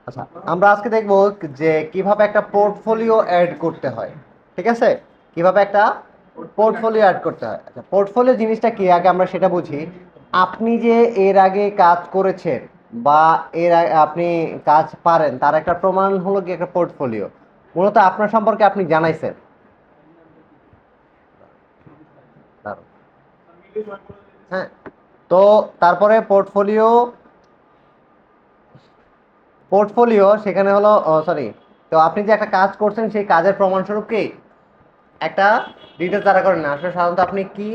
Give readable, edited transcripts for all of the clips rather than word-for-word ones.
আচ্ছা, আমরা আজকে দেখব যে কিভাবে একটা পোর্টফোলিও অ্যাড করতে হয়। ঠিক আছে, কিভাবে একটা পোর্টফোলিও অ্যাড করতে হয়। আচ্ছা, পোর্টফোলিও জিনিসটা কি আগে আমরা সেটা বুঝি। আপনি যে এর আগে কাজ করেছেন বা আপনি কাজ পারেন তার একটা প্রমাণ হলো কি একটা পোর্টফোলিও। মূলত আপনার সম্পর্কে আপনি জানাইছেন। দাঁড়ান। হ্যাঁ, তো তারপরে পোর্টফোলিও পোর্টফোলিও সেখানে হলো, সরি, তো আপনি যে একটা কাজ করছেন সেই কাজের প্রমাণস্বরূপ কি একটা ডিটেলস দ্বারা করেন না, আসলে সাধারণত আপনি কি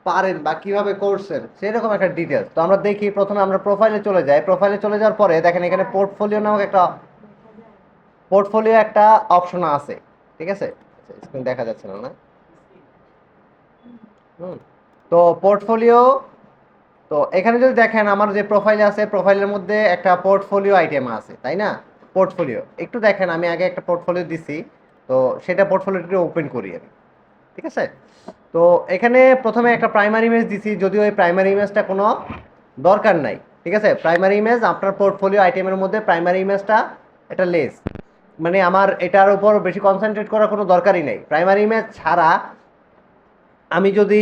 পারেন বা কিভাবে করছেন সেরকম একটা ডিটেলস। তো আমরা দেখি, প্রথমে আমরা প্রোফাইলে চলে যাই। প্রোফাইলে চলে যাওয়ার পরে দেখেন এখানে পোর্টফোলিও একটা অপশন আছে। ঠিক আছে, স্ক্রিন দেখা যাচ্ছে না, না? হুম। তো পোর্টফোলিও, তো এখানে যদি দেখেন আমার যে প্রোফাইলে আছে, প্রোফাইলের মধ্যে একটা পোর্টফোলিও আইটেম আছে, তাই না? পোর্টফোলিও একটু দেখেন, আমি আগে একটা পোর্টফোলিও দিছি, তো সেটা পোর্টফোলিওটি ওপেন করি আমি। ঠিক আছে, তো এখানে প্রথমে একটা প্রাইমারি ইমেজ দিছি, যদিও এই প্রাইমারি ইমেজটা কোনো দরকার নাই। ঠিক আছে, প্রাইমারি ইমেজ আপনার পোর্টফোলিও আইটেমের মধ্যে প্রাইমারি ইমেজটা এটা লেস, মানে আমার এটার উপর বেশি কনসেন্ট্রেট করার কোনো দরকারই নেই। প্রাইমারি ইমেজ ছাড়া আমি যদি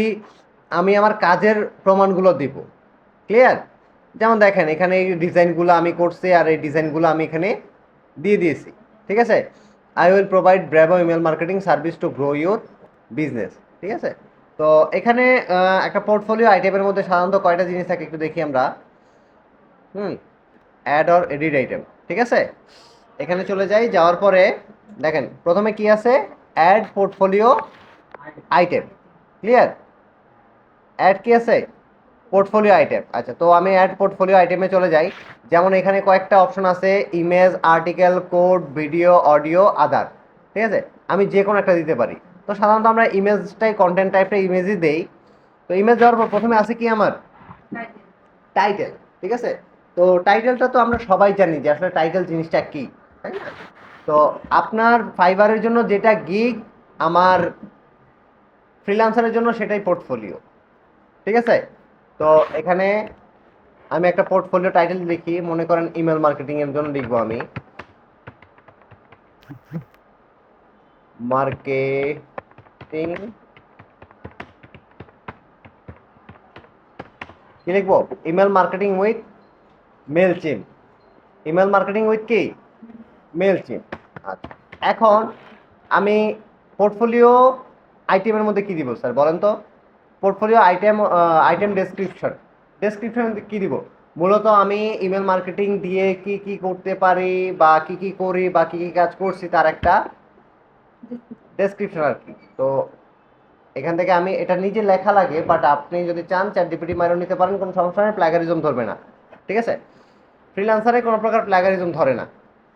আমি আমার কাজের প্রমাণগুলো দিব, ক্লিয়ার? যেমন দেখেন এখানে এই ডিজাইনগুলো আমি করছি আর এই ডিজাইনগুলো আমি এখানে দিয়ে দিয়েছি। ঠিক আছে, I will provide bravo email marketing service to grow your business. ঠিক আছে, তো এখানে একটা পোর্টফোলিও আইটেমের মধ্যে সাধারণত কয়টা জিনিস থাকে একটু দেখি আমরা। হুম, অ্যাড অর এডিট আইটেম। ঠিক আছে, এখানে চলে যাই, যাওয়ার পরে দেখেন প্রথমে কি আছে, add portfolio item. Clear? Add কি আছে? Portfolio item. আচ্ছা, তো আমি অ্যাড পোর্টফোলিও আইটেমে চলে যাই। যেমন এখানে কয়েকটা অপশন আছে, image, article, code, video, audio, other. ঠিক আছে, আমি যে কোনো একটা দিতে পারি। তো সাধারণত আমরা ইমেজটাই, কন্টেন্ট টাইপটা ইমেজই দেই। তো ইমেজ দেওয়ার পর প্রথমে আছে কি আমার টাইটেল। ঠিক আছে, তো টাইটেলটা তো আমরা সবাই জানি যে আসলে টাইটেল জিনিসটা কি, তাই না? তো আপনার ফাইবারের জন্য যেটা গিগ, আমার ফ্রিল্যান্সারের জন্য সেটাই পোর্টফোলিও। ঠিক আছে, তো এখানে আমি একটা পোর্টফোলিও টাইটেল লিখি, মনে করেন ইমেল মার্কেটিং এর জন্য লিখবো আমি মার্কেটিং, কি লিখবো? Email marketing with Mailchimp. Email marketing with কি? মেলচিম। আচ্ছা, এখন আমি পোর্টফোলিও আইটেমের মধ্যে কি দিব স্যার বলেন তো? Portfolio item, item description. Description কি দিব? মূলত আমি ইমেল মার্কেটিং দিয়ে কি কি করতে পারি বা কি কি করি বা কি কি কাজ করছি তার একটা ডেসক্রিপশন আর কি। তো এখান থেকে আমি এটা নিজে লেখা লাগে, বাট আপনি যদি চান চ্যাট জিপিটি মাইরও নিতে পারেন, কোনো সমস্যা নেই, প্লাগারিজম ধরবে না। ঠিক আছে, ফ্রিল্যান্সারে কোনো প্রকার প্লাগারিজম ধরে না।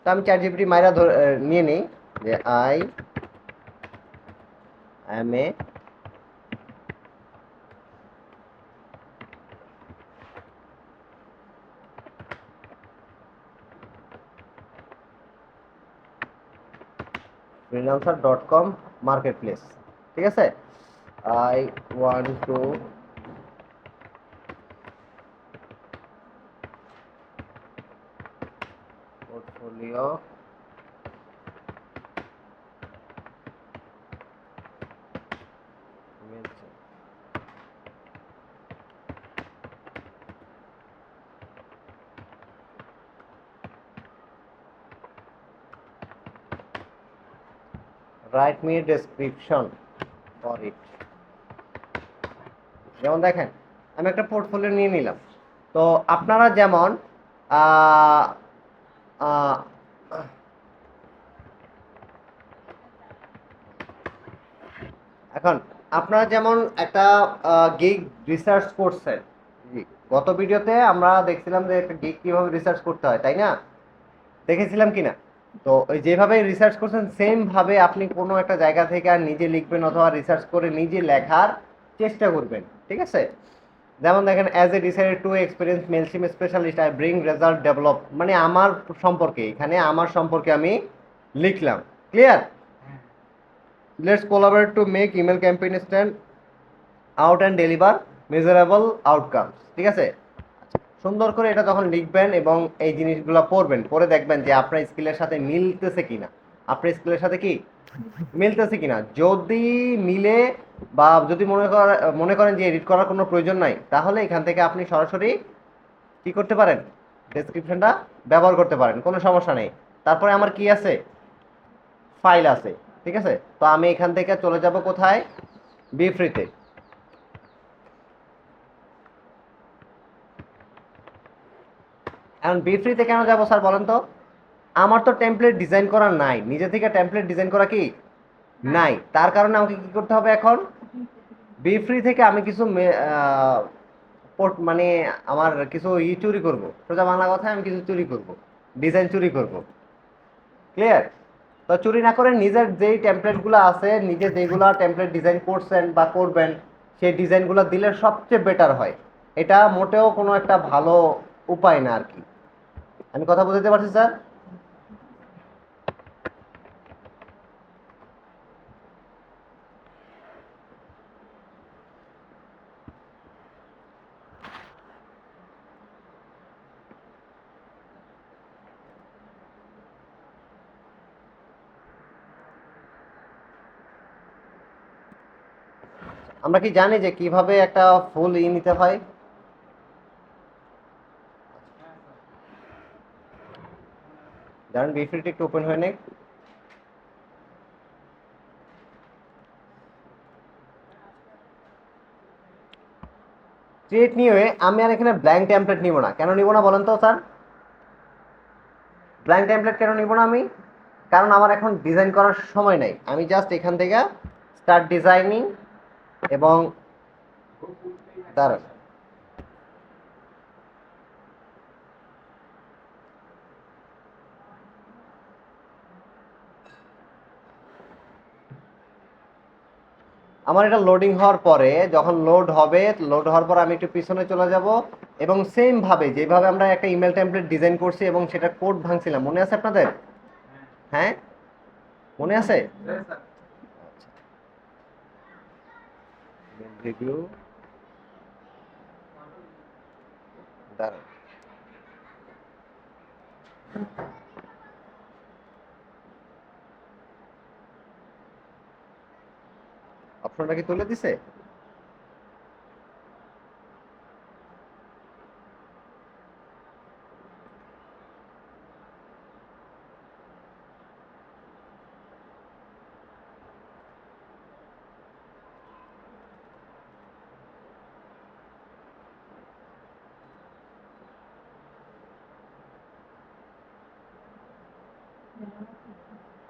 তো আমি চ্যাট জিপিটি মাইরা নিয়ে নিই যে I M A freelancer.com market place. ঠিক আছে, I want to portfolio write me description for it. যেমন দেখেন আমি একটা পোর্টফোলিও নিয়ে নিলাম। তো আপনারা যেমন আহ, আহ, এখন আপনারা যেমন একটা গিগ রিসার্চ করছেন। জি, গত ভিডিওতে আমরা দেখছিলাম যে একটা গিগ কিভাবে রিসার্চ করতে হয়, তাই না? দেখেছিলাম কিনা? তো ওই যেভাবে রিসার্চ করছেন সেম ভাবে আপনি কোনো একটা জায়গা থেকে আর নিজে লিখবেন অথবা রিসার্চ করে নিজে লেখার চেষ্টা করবেন। ঠিক আছে, যেমন দেখেন as a decided to experience Mailchimp specialist I bring result develop, মানে আমার সম্পর্কে, এখানে আমার সম্পর্কে আমি লিখলাম। Clear? Let's collaborate to make email campaign stand out and deliver measurable outcomes. ঠিক আছে, সুন্দর করে এটা যখন লিখবেন এবং এই জিনিসগুলো পড়বেন, পরে দেখবেন যে আপনার স্কিলের সাথে মিলতেছে কিনা, আপনার স্কিলের সাথে কি মিলতেছে কিনা। যদি মিলে বা যদি মনে করেন যে এডিট করার কোনো প্রয়োজন নাই, তাহলে এখান থেকে আপনি সরাসরি কি করতে পারেন, ডেসক্রিপশনটা ব্যবহার করতে পারেন, কোনো সমস্যা নেই। তারপরে আমার কি আছে, ফাইল আছে, ঠিক আছে। তো আমি এখান থেকে চলে যাব কোথায়, বি ফ্রিতে। এখন বি ফ্রিতে কেন যাব স্যার বলেন তো? আমার তো টেমপ্লেট ডিজাইন করা নাই, নিজে থেকে টেমপ্লেট ডিজাইন করা কি নাই। তার কারণে আমাকে কি করতে হবে এখন, বি ফ্রি থেকে আমি কিছু মানে আমার কিছু চুরি করব, সোজা বাংলা কথায় আমি কিছু চুরি করব, ডিজাইন চুরি করব। ক্লিয়ার? তো চুরি না করে নিজের যেই টেমপ্লেটগুলো আছে, নিজে যেগুলো টেমপ্লেট ডিজাইন করছেন বা করবেন, সেই ডিজাইনগুলো দিলে সবচেয়ে বেটার হয়। এটা মোটেও কোনো একটা ভালো উপায় না আর কি। আমি কথা বুঝতে পারছি স্যার? আমরা কি জানি যে কিভাবে একটা ফুল নিতে হয়? জানেন? বিফিলটা একটু ওপেন হয়ে নেই। ক্রিয়েট নিয়ে আমি আর এখানে ব্ল্যাঙ্ক টেমপ্লেট নিব না। কেন নিব না বলেন তো স্যার? ব্ল্যাঙ্ক টেমপ্লেট কেন নিব না আমি? কারণ আমার এখন ডিজাইন করার সময় নাই। আমি জাস্ট এখান থেকে স্টার্ট ডিজাইনিং এবং দাঁড়ান, আমার এটা লোডিং হওয়ার পরে, যখন লোড হবে, লোড হওয়ার পর আমি একটু পিছনে চলে যাব এবং সেম ভাবে যেভাবে আমরা একটা ইমেল টেমপ্লেট ডিজাইন করছি এবং সেটা কোড ভাঙছিলাম, মনে আছে আপনাদের? হ্যাঁ, মনে আছে? রিভিউ, দাঁড়ান, অপশনটা কি তুলে দিছে?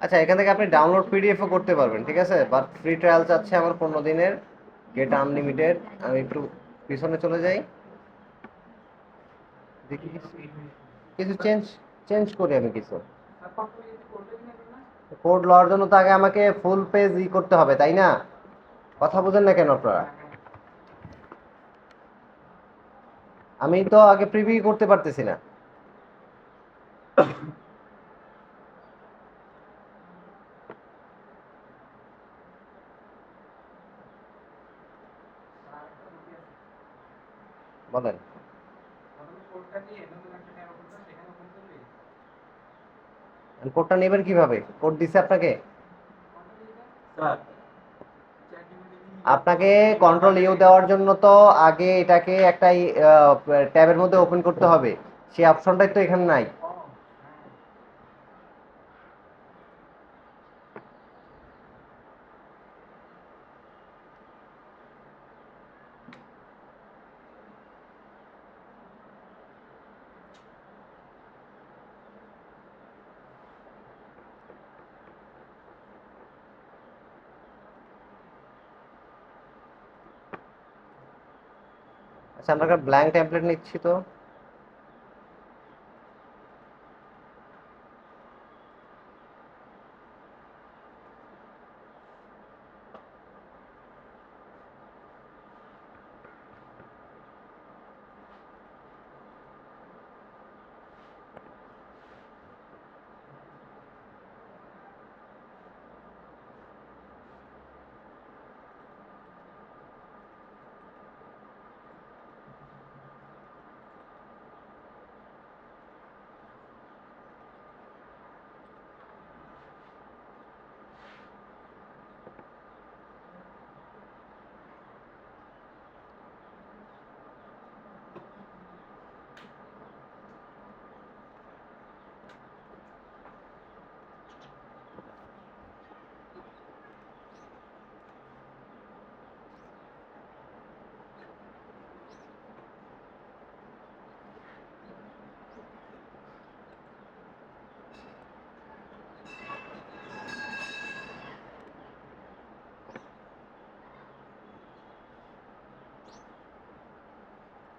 আচ্ছা, এখান থেকে আপনি ডাউনলোড পিডিএফও করতে পারবেন, ঠিক আছে। বাট ফ্রি ট্রায়াল চাচ্ছে আমার 15 দিনের, গেট আনলিমিটেড। আমি একটু পিছনে চলে যাই, দেখি কিছু চেঞ্জ চেঞ্জ করি আমি কিছু। কোড লওয়ার জন্য তো আগে আমাকে ফুল পেজ করতে হবে, তাই না? কথা বুঝেন না কেন আপনারা? আমি তো আগে প্রিভিউ করতে পারতেছি না। বলেন, কোডটা নেবেন কিভাবে? কোড দিছে আপনাকে? আপনাকে কন্ট্রোল ইউ দেওয়ার জন্য তো আগে এটাকে একটা ট্যাবের মধ্যে ওপেন করতে হবে, সেই অপশনটাই তো এখানে নাই। আচ্ছা, আমরা একটা ব্ল্যাঙ্ক টেমপ্লেট নিচ্ছি তো।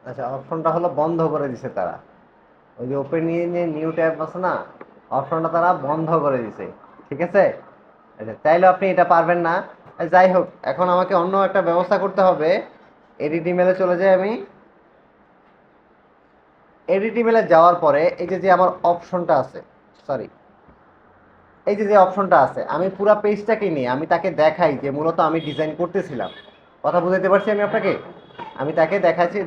আচ্ছা, অপশনটা হলো বন্ধ করে দিছে তারা। ওই যে ওপেন নিউ ট্যাব আছে না, অপশনটা তারা বন্ধ করে দিছে। ঠিক আছে, আচ্ছা চাইলে আপনি এটা পারবেন না। যাই হোক, এখন আমাকে অন্য একটা ব্যবস্থা করতে হবে। এডিট ইমেলে চলে যাই আমি। এডিট ইমেলে যাওয়ার পরে এই যে যে আমার অপশনটা আছে, সরি, এই যে যে অপশনটা আছে, আমি পুরো পেজটাকে নিয়ে আমি তাকে দেখাই যে মূলত আমি ডিজাইন করতেছিলাম। কথা বুঝাতে পারছি আমি আপনাকে? আমি তাকে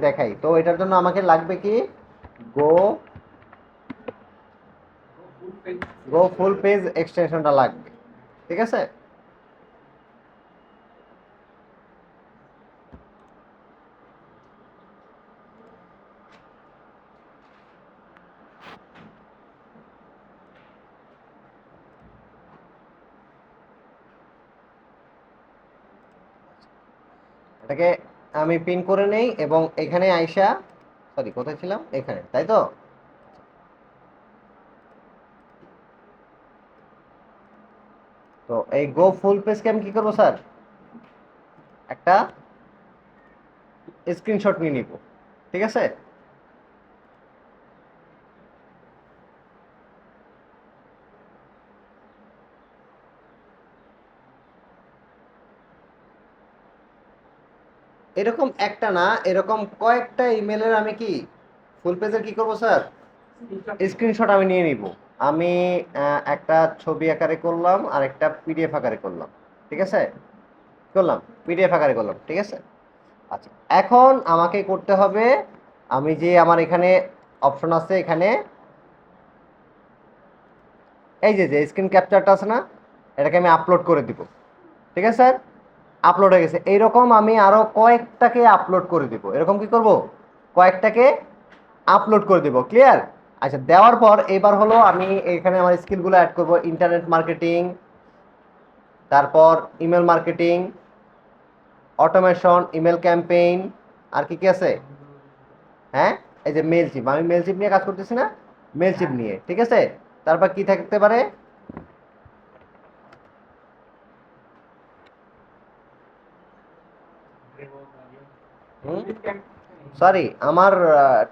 দেখাই। তো এটার জন্য আমাকে লাগবে কি, গো গো ফুল পেজ এক্সটেনশনটা লাগবে। ঠিক আছে, এটাকে আমি পিন করে নেই এবং এখানে আইসা, সরি কোথায় ছিলাম, এখানে, তাই তো? তো এই গো ফুল পেজকে আমি কি করবো স্যার, একটা স্ক্রিনশট নিয়ে নিব। ঠিক আছে, এরকম একটা না, এরকম কয়েকটা ইমেলের আমি কি ফুল পেজের কি করব স্যার, স্ক্রিনশট আমি নিয়ে নিব। আমি একটা ছবি আকারে করলাম আর একটা পিডিএফ আকারে করলাম। ঠিক আছে, করলাম, পিডিএফ আকারে করলাম। ঠিক আছে, আচ্ছা এখন আমাকে করতে হবে, আমি যে আমার এখানে অপশন আছে, এখানে এই যে যে স্ক্রিন ক্যাপচারটা আছে না, এটাকে আমি আপলোড করে দিব। ঠিক আছে স্যার, আপলোড হয়ে গেছে। এইরকম আমি আরো কয়েকটাকে আপলোড করে দিব। এরকম কি করব, কয়েকটাকে আপলোড করে দিব। ক্লিয়ার? আচ্ছা, দেওয়ার পর এবার হলো আমি এখানে আমার স্কিলগুলো অ্যাড করব। ইন্টারনেট মার্কেটিং, তারপর email marketing, automation, email campaign, আর কি কি আছে, হ্যাঁ, এই যে মেল চিপ, আমি মেল চিপ নিয়ে কাজ করতেছি না, মেল চিপ নিয়ে। ঠিক আছে, তারপর কি থাকতে পারে, সরি, আমার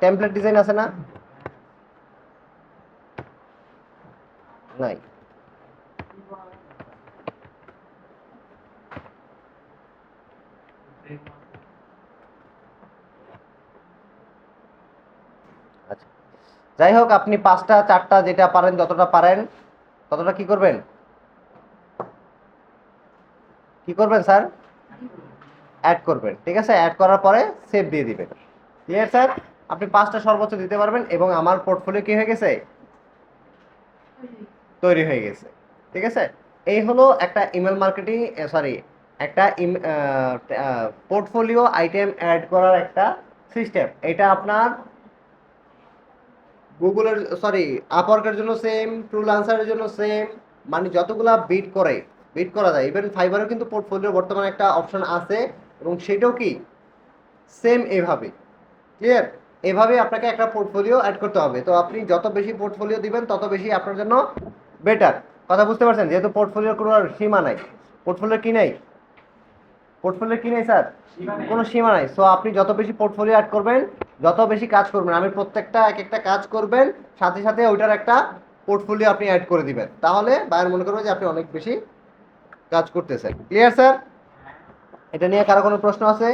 টেমপ্লেট ডিজাইন আছে না, নাই। আচ্ছা, যাই হোক, আপনি পাঁচটা চারটা যেটা পারেন, যতটা পারেন ততটা কি করবেন, কি করবেন স্যার, অ্যাড করবেন। ঠিক আছে, অ্যাড করার পরে সেভ দিয়ে দিবেন। Clear sir? আপনি পাঁচটা সর্বোচ্চ দিতে পারবেন এবং আমার পোর্টফোলিও কি হয়ে গেছে, তৈরি হয়ে গেছে। ঠিক আছে, এই হলো একটা ইমেল মার্কেটিং, সরি, একটা পোর্টফোলিও আইটেম অ্যাড করার একটা সিস্টেম। এটা আপনার গুগলের, সরি, আপওয়ার্কের জন্য সেম, ফ্রিল্যান্সারের জন্য সেম, মানে যতগুলা বিট করা যায়, ইভেন ফাইবারও কিন্তু পোর্টফোলিও বর্তমানে একটা অপশন আছে এবং সেটাও কি সেম এভাবে। ক্লিয়ার? এভাবে আপনাকে একটা পোর্টফোলিও অ্যাড করতে হবে। তো আপনি যত বেশি পোর্টফোলিও দিবেন তত বেশি আপনার জন্য বেটার। কথা বুঝতে পারছেন? যেহেতু পোর্টফোলিওর কোনো সীমা নাই। পোর্টফোলিও কি নাই, পোর্টফোলিও কি নেই স্যার, কোনো সীমা নাই। সো আপনি যত বেশি পোর্টফোলিও অ্যাড করবেন, যত বেশি কাজ করবেন, আমি প্রত্যেকটা এক একটা কাজ করবেন, সাথে সাথে ওইটার একটা পোর্টফোলিও আপনি অ্যাড করে দিবেন, তাহলে বায়ার মনে করবে যে আপনি অনেক বেশি কাজ করতেছেন। Clear sir? এটা নিয়ে কারো কোনো প্রশ্ন আছে?